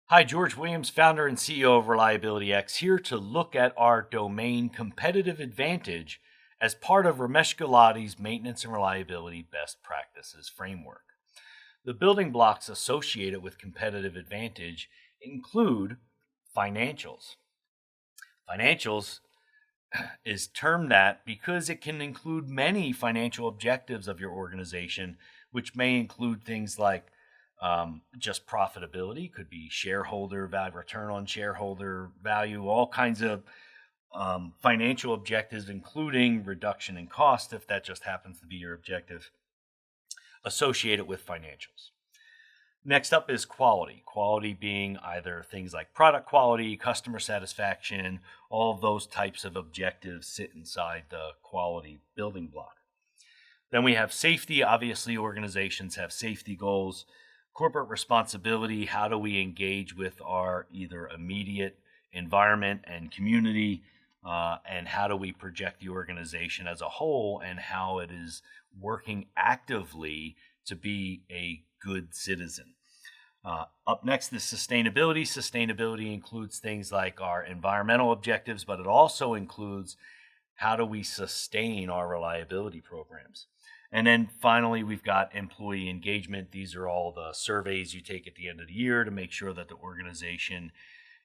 Hi, George Williams, founder and CEO of ReliabilityX, here to look at our domain competitive advantage as part of Ramesh Gulati's maintenance and reliability best practices framework. The building blocks associated with competitive advantage include financials. Financials is termed that because it can include many financial objectives of your organization, which may include things like just profitability, could be shareholder value, return on shareholder value, all kinds of financial objectives, including reduction in cost, if that just happens to be your objective, associated with financials. Next up is quality. Quality being either things like product quality, customer satisfaction, all of those types of objectives sit inside the quality building block. Then we have safety. Obviously, organizations have safety goals. Corporate responsibility, how do we engage with our either immediate environment and community, and how do we project the organization as a whole and how it is working actively to be a good citizen. Up next is sustainability. Sustainability includes things like our environmental objectives, but it also includes how do we sustain our reliability programs. And then finally, we've got employee engagement. These are all the surveys you take at the end of the year to make sure that the organization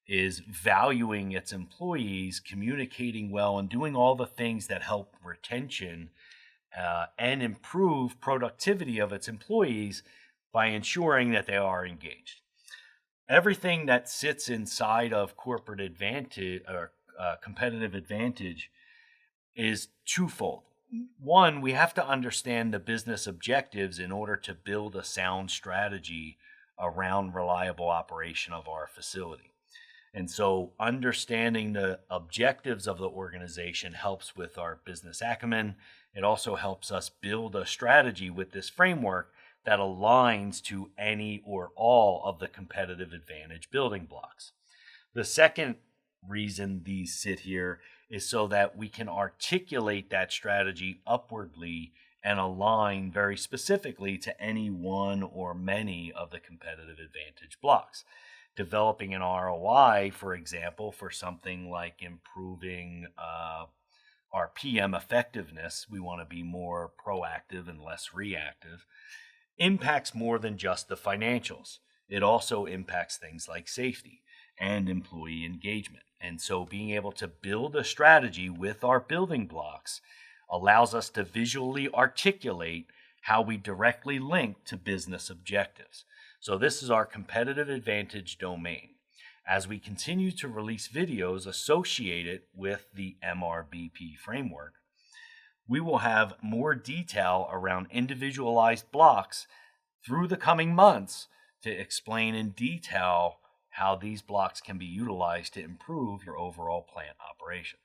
is valuing its employees, communicating well, and doing all the things that help retention and improve productivity of its employees by ensuring that they are engaged. Everything that sits inside of corporate advantage or competitive advantage is twofold. One, we have to understand the business objectives in order to build a sound strategy around reliable operation of our facility. And so understanding the objectives of the organization helps with our business acumen. It also helps us build a strategy with this framework that aligns to any or all of the competitive advantage building blocks. The second reason these sit here is so that we can articulate that strategy upwardly and align very specifically to any one or many of the competitive advantage blocks. Developing an ROI, for example, for something like improving our PM effectiveness, we want to be more proactive and less reactive, impacts more than just the financials. It also impacts things like safety and employee engagement. And so being able to build a strategy with our building blocks allows us to visually articulate how we directly link to business objectives. So this is our competitive advantage domain. As we continue to release videos associated with the MRBP framework, we will have more detail around individualized blocks through the coming months to explain in detail how these blocks can be utilized to improve your overall plant operation.